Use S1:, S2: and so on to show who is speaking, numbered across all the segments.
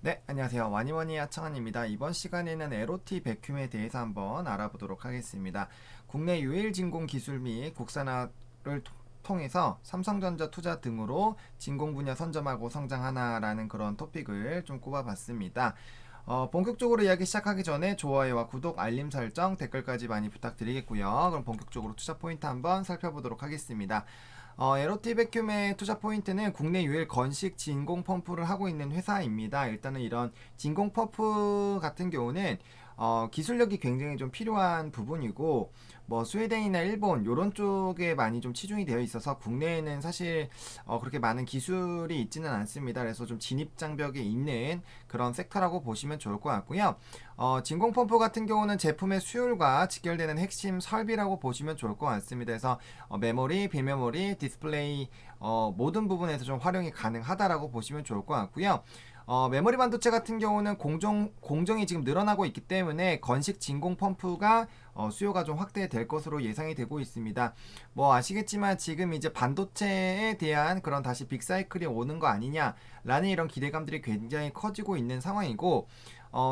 S1: 네, 안녕하세요. 와니워니 하청환입니다. 이번 시간에는 LOT 백큐에 대해서 한번 알아보도록 하겠습니다. 국내 유일 진공 기술 및 국산화를 통해서 삼성전자 투자 등으로 진공 분야 선점하고 성장하나라는 그런 토픽을 좀 꼽아봤습니다. 본격적으로 이야기 시작하기 전에 좋아요와 구독, 알림 설정, 댓글까지 많이 부탁드리겠고요. 그럼 본격적으로 투자 포인트 한번 살펴보도록 하겠습니다. LOT 백큐의 투자 포인트는 국내 유일 건식 진공 펌프를 하고 있는 회사입니다. 일단은 이런 진공 펌프 같은 경우는 기술력이 굉장히 좀 필요한 부분이고, 뭐 스웨덴이나 일본 요런 쪽에 많이 좀 치중이 되어 있어서 국내에는 사실 그렇게 많은 기술이 있지는 않습니다. 그래서 좀 진입 장벽이 있는 그런 섹터라고 보시면 좋을 것 같고요. 진공 펌프 같은 경우는 제품의 수율과 직결되는 핵심 설비라고 보시면 좋을 것 같습니다. 그래서 메모리, 비메모리, 디스플레이 모든 부분에서 좀 활용이 가능하다라고 보시면 좋을 것 같고요. 메모리 반도체 같은 경우는 공정이 지금 늘어나고 있기 때문에 건식 진공 펌프가 수요가 좀 확대될 것으로 예상이 되고 있습니다. 뭐 아시겠지만 지금 이제 반도체에 대한 그런 다시 빅사이클이 오는 거 아니냐라는 이런 기대감들이 굉장히 커지고 있는 상황이고,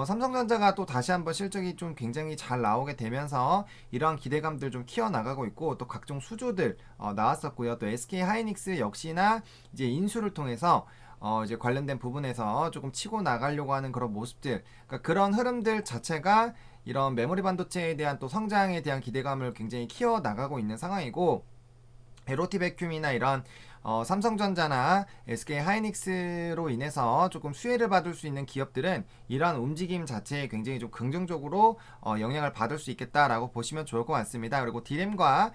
S1: 삼성전자가 또 다시 한번 실적이 좀 굉장히 잘 나오게 되면서 이러한 기대감들 좀 키워나가고 있고, 또 각종 수주들 나왔었고요. 또 SK 하이닉스 역시나 이제 인수를 통해서 이제 관련된 부분에서 조금 치고 나가려고 하는 그런 모습들, 그러니까 그런 흐름들 자체가 이런 메모리 반도체에 대한 또 성장에 대한 기대감을 굉장히 키워 나가고 있는 상황이고, LOT 백큐이나 이런 삼성전자나 SK 하이닉스로 인해서 조금 수혜를 받을 수 있는 기업들은 이러한 움직임 자체에 굉장히 좀 긍정적으로 영향을 받을 수 있겠다라고 보시면 좋을 것 같습니다. 그리고 D램과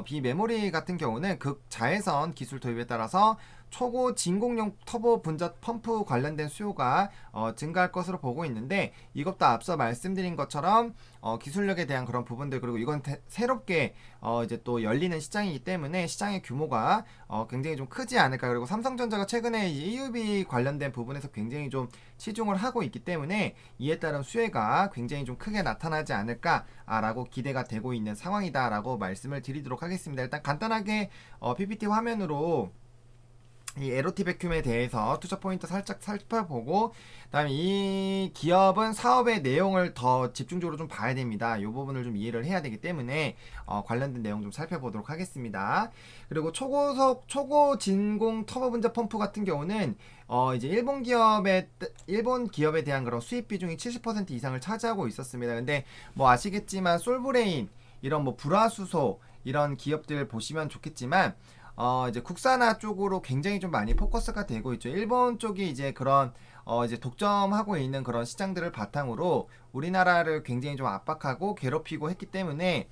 S1: 비메모리 같은 경우는 극자외선 기술 도입에 따라서 초고 진공용 터보 분자 펌프 관련된 수요가 증가할 것으로 보고 있는데, 이것도 앞서 말씀드린 것처럼 기술력에 대한 그런 부분들, 그리고 이건 새롭게 이제 또 열리는 시장이기 때문에 시장의 규모가 굉장히 좀 크지 않을까. 그리고 삼성전자가 최근에 EUV 관련된 부분에서 굉장히 좀 치중을 하고 있기 때문에 이에 따른 수혜가 굉장히 좀 크게 나타나지 않을까라고 기대가 되고 있는 상황이다라고 말씀을 드리도록 하겠습니다. 일단 간단하게 PPT 화면으로 이 LOT 백큐에 대해서 투자 포인트 살짝 살펴보고, 그다음에 이 기업은 사업의 내용을 더 집중적으로 좀 봐야 됩니다. 이 부분을 좀 이해를 해야 되기 때문에 관련된 내용 좀 살펴보도록 하겠습니다. 그리고 초고 진공 터보 분자 펌프 같은 경우는 이제 일본 기업에 대한 그런 수입 비중이 70% 이상을 차지하고 있었습니다. 근데 뭐 아시겠지만 솔브레인, 이런 뭐 불화수소 이런 기업들 보시면 좋겠지만 이제 국산화 쪽으로 굉장히 좀 많이 포커스가 되고 있죠. 일본 쪽이 이제 그런 이제 독점하고 있는 그런 시장들을 바탕으로 우리나라를 굉장히 좀 압박하고 괴롭히고 했기 때문에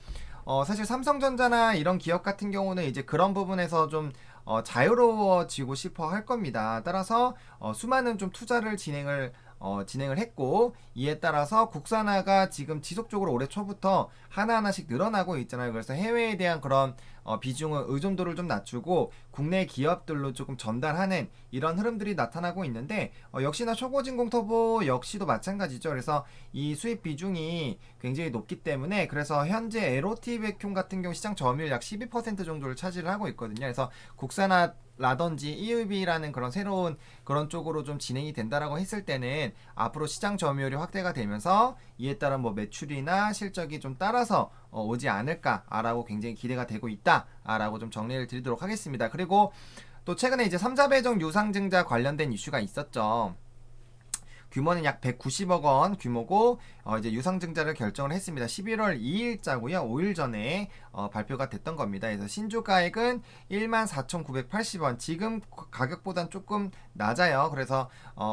S1: 사실 삼성전자나 이런 기업 같은 경우는 이제 그런 부분에서 좀 자유로워지고 싶어 할 겁니다. 따라서 수많은 좀 투자를 진행을 했고, 이에 따라서 국산화가 지금 지속적으로 올해 초부터 하나하나씩 늘어나고 있잖아요. 그래서 해외에 대한 그런 비중을, 의존도를 좀 낮추고 국내 기업들로 조금 전달하는 이런 흐름들이 나타나고 있는데, 역시나 초고진공 터보 역시도 마찬가지죠. 그래서 이 수입 비중이 굉장히 높기 때문에, 그래서 현재 LOT 백큐 같은 경우 시장 점유율 약 12% 정도를 차지를 하고 있거든요. 그래서 국산화 라든지 EUV라는 그런 새로운 그런 쪽으로 좀 진행이 된다라고 했을 때는 앞으로 시장 점유율이 확대가 되면서 이에 따른 뭐 매출이나 실적이 좀 따라서 오지 않을까라고 굉장히 기대가 되고 있다라고 좀 정리를 드리도록 하겠습니다. 그리고 또 최근에 이제 3자 배정 유상증자 관련된 이슈가 있었죠. 규모는 약 190억 원 규모고, 이제 유상증자를 결정을 했습니다. 11월 2일자고요. 5일 전에 발표가 됐던 겁니다. 그래서 신주가액은 14,980원. 지금 가격보단 조금 낮아요. 그래서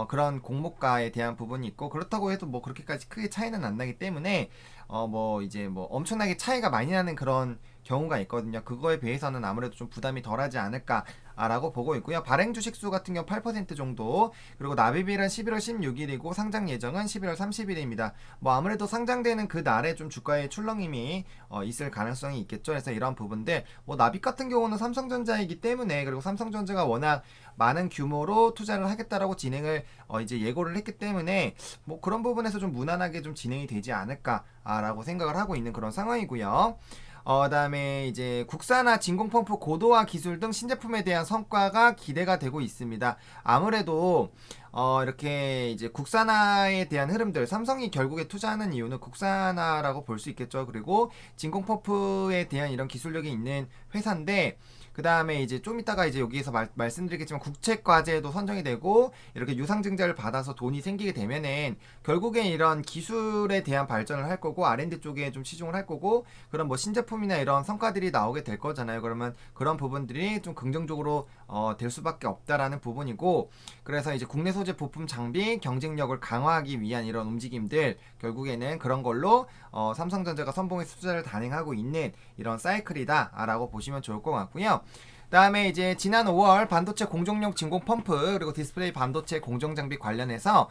S1: 그런 공모가에 대한 부분이 있고, 그렇다고 해도 뭐 그렇게까지 크게 차이는 안 나기 때문에 뭐 이제 뭐 엄청나게 차이가 많이 나는 그런 경우가 있거든요. 그거에 비해서는 아무래도 좀 부담이 덜하지 않을까라고 보고 있고요. 발행 주식수 같은 경우 8% 정도, 그리고 납입일은 11월 16일이고 상장 예정은 11월 30일입니다. 뭐 아무래도 상장되는 그 날에 좀 주가의 출렁임이 있을 가능성이 있겠죠. 그래서 이런 부분들, 뭐 납입 같은 경우는 삼성전자이기 때문에, 그리고 삼성전자가 워낙 많은 규모로 투자를 하겠다라고 진행을 이제 예고를 했기 때문에 뭐 그런 부분에서 좀 무난하게 좀 진행이 되지 않을까라고 생각을 하고 있는 그런 상황이고요. 그다음에 이제 국산화 진공펌프 고도화 기술 등 신제품에 대한 성과가 기대가 되고 있습니다. 아무래도 이렇게 이제 국산화에 대한 흐름들, 삼성이 결국에 투자하는 이유는 국산화라고 볼 수 있겠죠. 그리고 진공펌프에 대한 이런 기술력이 있는 회사인데, 그 다음에 이제 좀 이따가 이제 여기에서 말씀드리겠지만 국책과제도 선정이 되고 이렇게 유상증자를 받아서 돈이 생기게 되면은 결국엔 이런 기술에 대한 발전을 할 거고 R&D 쪽에 좀 치중을 할 거고, 그런 뭐 신제품이나 이런 성과들이 나오게 될 거잖아요. 그러면 그런 부분들이 좀 긍정적으로 될 수밖에 없다라는 부분이고, 그래서 이제 국내 소재 부품 장비 경쟁력을 강화하기 위한 이런 움직임들, 결국에는 그런 걸로 삼성전자가 선봉의 투자를 단행하고 있는 이런 사이클이다라고 보시면 좋을 것 같고요. 다음에 이제 지난 5월 반도체 공정용 진공 펌프 그리고 디스플레이 반도체 공정 장비 관련해서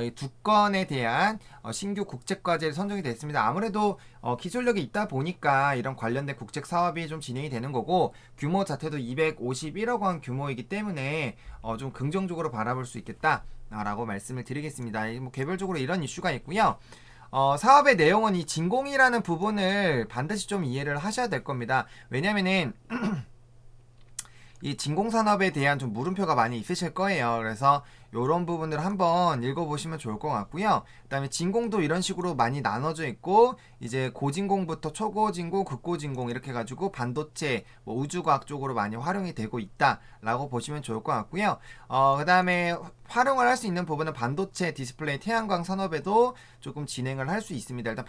S1: 이 두 건에 대한 신규 국책 과제를 선정이 됐습니다. 아무래도 기술력이 있다 보니까 이런 관련된 국책 사업이 좀 진행이 되는 거고, 규모 자체도 251억 원 규모이기 때문에 좀 긍정적으로 바라볼 수 있겠다라고 말씀을 드리겠습니다. 뭐 개별적으로 이런 이슈가 있고요. 사업의 내용은 이 진공이라는 부분을 반드시 좀 이해를 하셔야 될 겁니다. 왜냐면은 이 진공산업에 대한 좀 물음표가 많이 있으실 거예요. 그래서 요런 부분을 한번 읽어보시면 좋을 것 같고요. 그 다음에 진공도 이런 식으로 많이 나눠져 있고, 이제 고진공부터 초고진공, 극고진공 이렇게 해가지고 반도체, 뭐 우주과학 쪽으로 많이 활용이 되고 있다라고 보시면 좋을 것 같고요. 그 다음에 활용을 할 수 있는 부분은 반도체, 디스플레이, 태양광 산업에도 조금 진행을 할 수 있습니다. 일단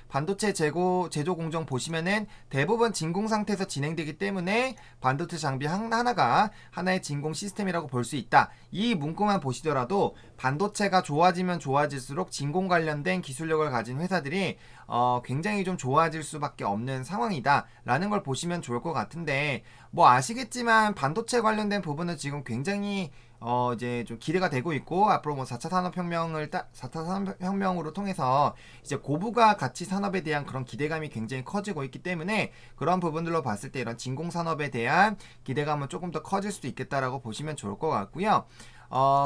S1: 반도체 제조 공정 보시면은 대부분 진공 상태에서 진행되기 때문에 반도체 장비 하나가 하나의 진공 시스템이라고 볼 수 있다. 이 문구만 보시더라도 반도체가 좋아지면 좋아질수록 진공 관련된 기술력을 가진 회사들이 굉장히 좀 좋아질 수밖에 없는 상황이다 라는 걸 보시면 좋을 것 같은데, 뭐 아시겠지만 반도체 관련된 부분은 지금 굉장히 이제 좀 기대가 되고 있고, 앞으로 뭐 4차 산업혁명으로 통해서 이제 고부가 가치 산업에 대한 그런 기대감이 굉장히 커지고 있기 때문에, 그런 부분들로 봤을 때 이런 진공 산업에 대한 기대감은 조금 더 커질 수도 있겠다라고 보시면 좋을 것 같고요.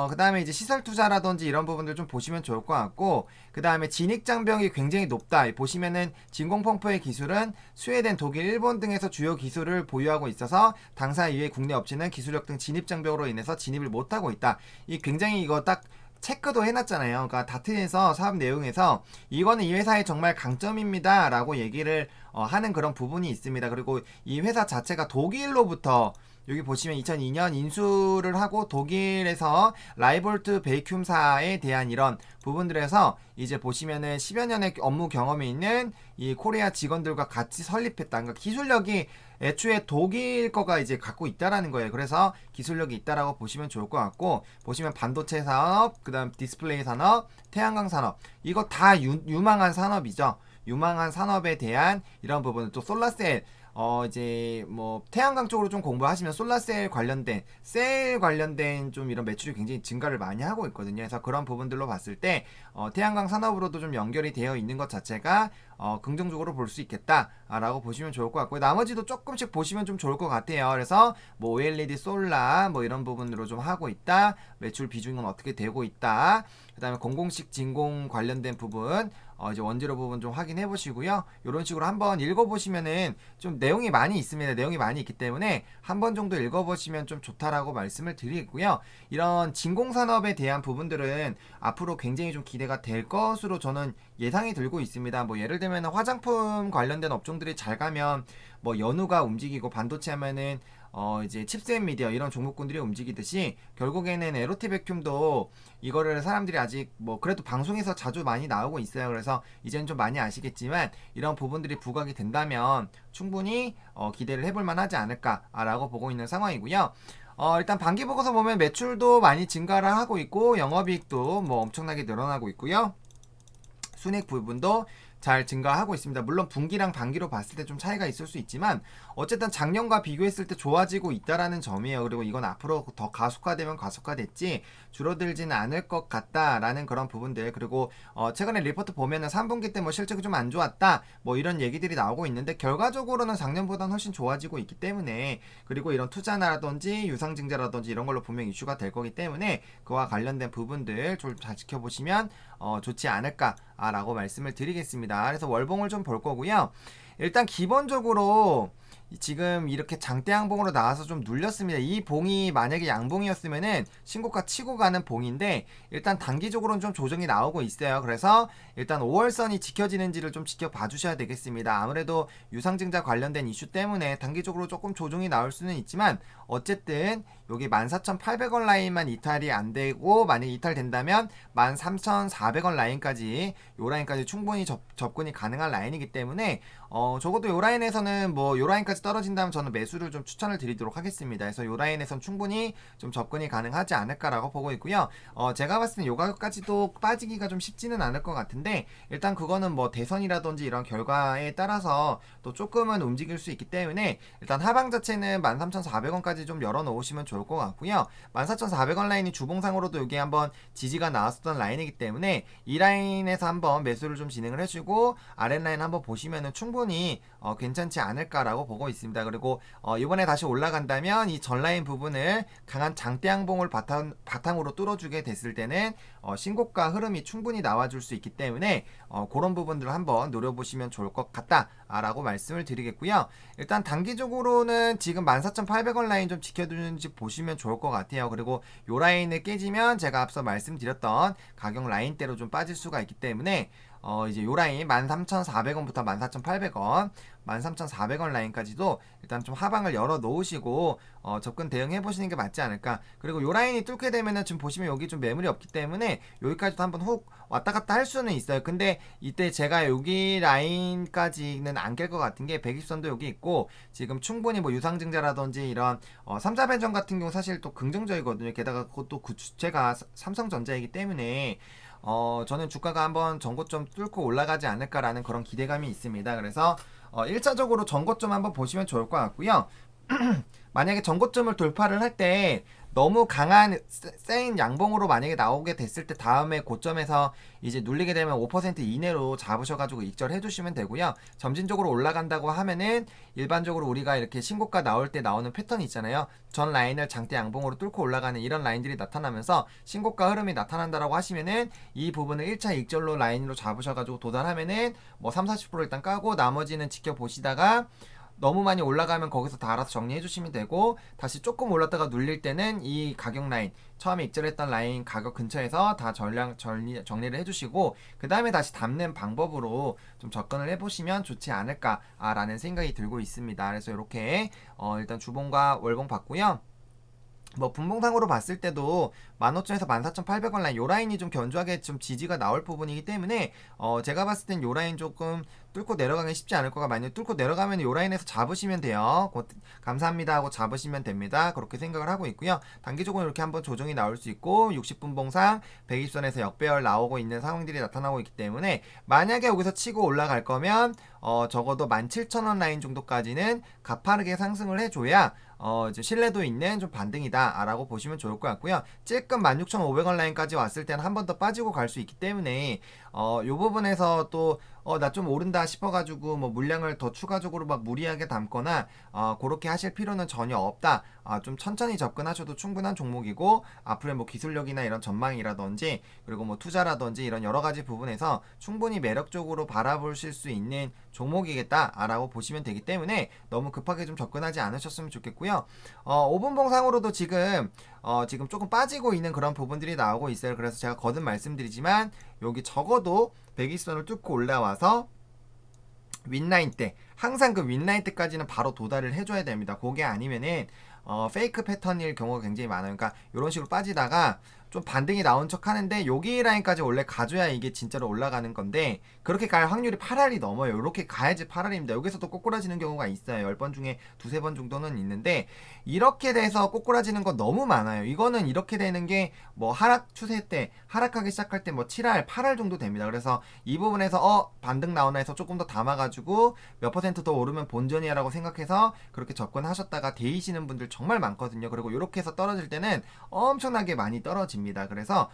S1: 그 다음에 이제 시설 투자라든지 이런 부분들 좀 보시면 좋을 것 같고, 그 다음에 진입 장벽이 굉장히 높다. 보시면은 진공펌프의 기술은 스웨덴, 독일, 일본 등에서 주요 기술을 보유하고 있어서 당사 이외의 국내 업체는 기술력 등 진입 장벽으로 인해서 진입을 못하고 있다. 이 굉장히 이거 딱 체크도 해놨잖아요. 그러니까 다트에서 사업 내용에서 이거는 이 회사의 정말 강점입니다 라고 얘기를 하는 그런 부분이 있습니다. 그리고 이 회사 자체가 독일로부터 여기 보시면 2002년 인수를 하고 독일에서 라이볼트 베이큐움사에 대한 이런 부분들에서 이제 보시면은 10여 년의 업무 경험이 있는 이 코리아 직원들과 같이 설립했다. 그러니까 기술력이 애초에 독일 거가 이제 갖고 있다라는 거예요. 그래서 기술력이 있다라고 보시면 좋을 것 같고, 보시면 반도체 산업, 그 다음 디스플레이 산업, 태양광 산업, 이거 다 유망한 산업이죠. 유망한 산업에 대한 이런 부분은 또 솔라셀, 이제 뭐 태양광 쪽으로 좀 공부하시면 솔라셀 관련된 좀 이런 매출이 굉장히 증가를 많이 하고 있거든요. 그래서 그런 부분들로 봤을 때 태양광 산업으로도 좀 연결이 되어 있는 것 자체가 긍정적으로 볼 수 있겠다라고 보시면 좋을 것 같고요. 나머지도 조금씩 보시면 좀 좋을 것 같아요. 그래서 뭐 OLED, 솔라 뭐 이런 부분으로 좀 하고 있다. 매출 비중은 어떻게 되고 있다. 그 다음에 공공식 진공 관련된 부분 이제 원재료 부분 좀 확인해 보시고요. 이런 식으로 한번 읽어보시면은 좀 내용이 많이 있습니다. 내용이 많이 있기 때문에 한 번 정도 읽어보시면 좀 좋다라고 말씀을 드리고요. 이런 진공산업에 대한 부분들은 앞으로 굉장히 좀 기대가 될 것으로 저는 예상이 들고 있습니다. 뭐 예를 들면 화장품 관련된 업종들이 잘 가면 뭐 연우가 움직이고, 반도체 하면은 이제 칩셋 미디어 이런 종목군들이 움직이듯이 결국에는 에로티 베큐움도 이거를 사람들이 아직 뭐 그래도 방송에서 자주 많이 나오고 있어요. 그래서 이제는 좀 많이 아시겠지만 이런 부분들이 부각이 된다면 충분히 기대를 해볼 만하지 않을까라고 보고 있는 상황이고요. 일단 반기 보고서 보면 매출도 많이 증가를 하고 있고, 영업이익도 뭐 엄청나게 늘어나고 있고요. 순익 부분도 잘 증가하고 있습니다. 물론 분기랑 반기로 봤을 때 좀 차이가 있을 수 있지만 어쨌든 작년과 비교했을 때 좋아지고 있다라는 점이에요. 그리고 이건 앞으로 더 가속화되면 가속화됐지 줄어들지는 않을 것 같다라는 그런 부분들. 그리고 최근에 리포트 보면은 3분기 때 뭐 실적이 좀 안 좋았다 뭐 이런 얘기들이 나오고 있는데, 결과적으로는 작년보다는 훨씬 좋아지고 있기 때문에, 그리고 이런 투자나라든지 유상증자라든지 이런 걸로 분명 이슈가 될 거기 때문에 그와 관련된 부분들 좀 잘 지켜보시면 좋지 않을까라고 말씀을 드리겠습니다. 그래서 월봉을 좀 볼 거고요. 일단 기본적으로 지금 이렇게 장대 양봉으로 나와서 좀 눌렸습니다. 이 봉이 만약에 양봉이었으면은 신고가 치고 가는 봉인데 일단 단기적으로는 좀 조정이 나오고 있어요. 그래서 일단 5월선이 지켜지는지를 좀 지켜봐 주셔야 되겠습니다. 아무래도 유상증자 관련된 이슈 때문에 단기적으로 조금 조정이 나올 수는 있지만 어쨌든 여기 14,800원 라인만 이탈이 안 되고 만약에 이탈된다면 13,400원 라인까지 요 라인까지 충분히 접근이 가능한 라인이기 때문에 적어도 요 라인에서는 뭐 요 라인까지 떨어진다면 저는 매수를 좀 추천을 드리도록 하겠습니다. 그래서 요 라인에선 충분히 좀 접근이 가능하지 않을까라고 보고 있고요. 제가 봤을 때 요 가격까지도 빠지기가 좀 쉽지는 않을 것 같은데 일단 그거는 뭐 대선이라든지 이런 결과에 따라서 또 조금은 움직일 수 있기 때문에 일단 하방 자체는 13,400원까지 좀 열어놓으시면 좋을 것 같고요. 14,400원 라인이 주봉상으로도 여기 한번 지지가 나왔었던 라인이기 때문에 이 라인에서 한번 매수를 좀 진행을 해주고 아랫라인 한번 보시면은 충분히 괜찮지 않을까라고 보고 있습니다. 그리고 이번에 다시 올라간다면 이 전라인 부분을 강한 장대 양봉을 바탕으로 뚫어주게 됐을 때는 신고가 흐름이 충분히 나와줄 수 있기 때문에 그런 부분들을 한번 노려보시면 좋을 것 같다라고 말씀을 드리겠고요. 일단 단기적으로는 지금 14,800원 라인 좀 지켜두는지 보시면 좋을 것 같아요. 그리고 요 라인을 깨지면 제가 앞서 말씀드렸던 가격 라인대로 좀 빠질 수가 있기 때문에 이제 요 라인 13,400원부터 14,800원 13,400원 라인까지도 일단 좀 하방을 열어 놓으시고 접근 대응해 보시는 게 맞지 않을까. 그리고 요 라인이 뚫게 되면은 지금 보시면 여기 좀 매물이 없기 때문에 여기까지도 한번 훅 왔다 갔다 할 수는 있어요. 근데 이때 제가 여기 라인까지는 안 깰 것 같은 게 120선도 여기 있고 지금 충분히 뭐 유상증자라든지 이런 3, 4변전 같은 경우 사실 또 긍정적이거든요. 게다가 그것도 그 주체가 삼성전자이기 때문에 저는 주가가 한번 전고점 뚫고 올라가지 않을까라는 그런 기대감이 있습니다. 그래서 1차적으로 전고점 한번 보시면 좋을 것 같고요. 만약에 전고점을 돌파를 할 때 너무 강한 센 양봉으로 만약에 나오게 됐을 때 다음에 고점에서 이제 눌리게 되면 5% 이내로 잡으셔가지고 익절해 주시면 되고요. 점진적으로 올라간다고 하면은 일반적으로 우리가 이렇게 신고가 나올 때 나오는 패턴이 있잖아요. 전 라인을 장대 양봉으로 뚫고 올라가는 이런 라인들이 나타나면서 신고가 흐름이 나타난다라고 하시면은 이 부분을 1차 익절로 라인으로 잡으셔가지고 도달하면은 뭐 3-40% 일단 까고 나머지는 지켜보시다가 너무 많이 올라가면 거기서 다 알아서 정리해 주시면 되고 다시 조금 올랐다가 눌릴 때는 이 가격 라인 처음에 익절했던 라인 가격 근처에서 다 정리를 해주시고 그 다음에 다시 담는 방법으로 좀 접근을 해보시면 좋지 않을까라는 생각이 들고 있습니다. 그래서 이렇게 일단 주봉과 월봉 봤고요. 뭐 분봉상으로 봤을 때도 15,000에서 14,800원 라인 요 라인이 좀 견조하게 좀 지지가 나올 부분이기 때문에 제가 봤을 땐 요 라인 조금 뚫고 내려가기 쉽지 않을 거가 만약에 뚫고 내려가면 요 라인에서 잡으시면 돼요. 감사합니다 하고 잡으시면 됩니다. 그렇게 생각을 하고 있고요. 단기적으로 이렇게 한번 조정이 나올 수 있고 60분봉상 120선에서 역배열 나오고 있는 상황들이 나타나고 있기 때문에 만약에 여기서 치고 올라갈 거면 적어도 17,000원 라인 정도까지는 가파르게 상승을 해줘야 이제 신뢰도 있는 좀 반등이다 라고 보시면 좋을 것 같고요. 찔끔 16,500원 라인까지 왔을 때는 한 번 더 빠지고 갈 수 있기 때문에 요 부분에서 또 나 좀 오른다 싶어가지고 뭐 물량을 더 추가적으로 막 무리하게 담거나 그렇게 하실 필요는 전혀 없다. 좀 천천히 접근하셔도 충분한 종목이고 앞으로의 뭐 기술력이나 이런 전망이라든지 그리고 뭐 투자라든지 이런 여러 가지 부분에서 충분히 매력적으로 바라보실 수 있는 종목이겠다라고 보시면 되기 때문에 너무 급하게 좀 접근하지 않으셨으면 좋겠고요. 5분봉상으로도 지금 조금 빠지고 있는 그런 부분들이 나오고 있어요. 그래서 제가 거듭 말씀드리지만 여기 적어도 120선을 뚫고 올라와서 윗라인 때 항상 그 윗라인 때까지는 바로 도달을 해줘야 됩니다. 그게 아니면은 페이크 패턴일 경우가 굉장히 많아요. 그러니까 이런 식으로 빠지다가 좀 반등이 나온 척 하는데 여기 라인까지 원래 가줘야 이게 진짜로 올라가는 건데 그렇게 갈 확률이 8할이 넘어요. 이렇게 가야지 8할입니다. 여기서도 꼬꾸라지는 경우가 있어요. 10번 중에 두세 번 정도는 있는데 이렇게 돼서 꼬꾸라지는 건 너무 많아요. 이거는 이렇게 되는 게 뭐 하락 추세 때 하락하기 시작할 때 뭐 7할, 8할 정도 됩니다. 그래서 이 부분에서 반등 나오나 해서 조금 더 담아가지고 몇 퍼센트 더 오르면 본전이야라고 생각해서 그렇게 접근하셨다가 데이시는 분들 정말 많거든요. 그리고 이렇게 해서 떨어질 때는 엄청나게 많이 떨어집니다. 그래서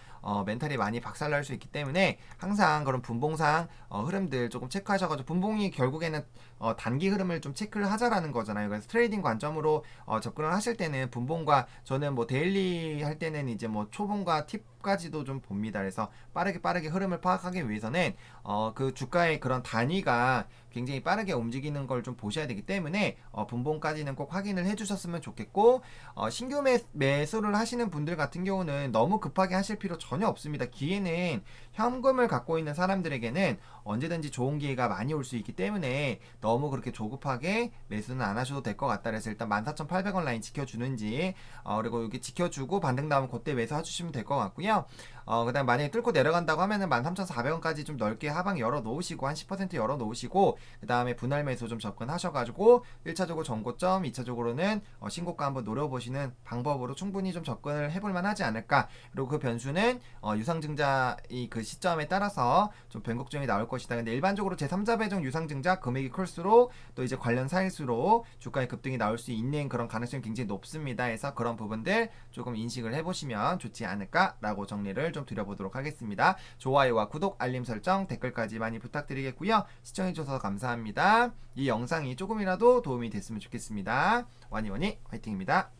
S1: 멘탈이 많이 박살날 수 있기 때문에 항상 그런 분봉상 흐름들 조금 체크하셔가지고 분봉이 결국에는 단기 흐름을 좀 체크를 하자라는 거잖아요. 그래서 트레이딩 관점으로 접근을 하실 때는 분봉과 저는 뭐 데일리 할 때는 이제 뭐 초봉과 팁 후까지도 좀 봅니다. 그래서 빠르게 흐름을 파악하기 위해서는 그 주가의 그런 단위가 굉장히 빠르게 움직이는 걸 좀 보셔야 되기 때문에 분봉까지는 꼭 확인을 해주셨으면 좋겠고, 신규 매수를 하시는 분들 같은 경우는 너무 급하게 하실 필요 전혀 없습니다. 기회는 현금을 갖고 있는 사람들에게는 언제든지 좋은 기회가 많이 올 수 있기 때문에 너무 그렇게 조급하게 매수는 안 하셔도 될 것 같다. 그래서 일단 14,800원 라인 지켜주는지, 그리고 여기 지켜주고 반등 나오면 그때 매수 해주시면 될 것 같고요. 그 다음 만약에 뚫고 내려간다고 하면은 13,400원까지 좀 넓게 하방 열어 놓으시고 한 10% 열어 놓으시고, 그 다음에 분할 매수 좀 접근하셔가지고 1차적으로 전고점, 2차적으로는 신고가 한번 노려보시는 방법으로 충분히 좀 접근을 해볼만 하지 않을까. 그리고 그 변수는 유상증자 이 그 시점에 따라서 좀 변곡점이 나올 것이다. 근데 일반적으로 제3자 배정 유상증자 금액이 클수록 또 이제 관련 사일수록 주가의 급등이 나올 수 있는 그런 가능성이 굉장히 높습니다. 그래서 그런 부분들 조금 인식을 해보시면 좋지 않을까라고 정리를 좀 드려보도록 하겠습니다. 좋아요와 구독, 알림 설정, 댓글까지 많이 부탁드리겠고요. 시청해주셔서 감사합니다. 이 영상이 조금이라도 도움이 됐으면 좋겠습니다. 와니와니 화이팅입니다.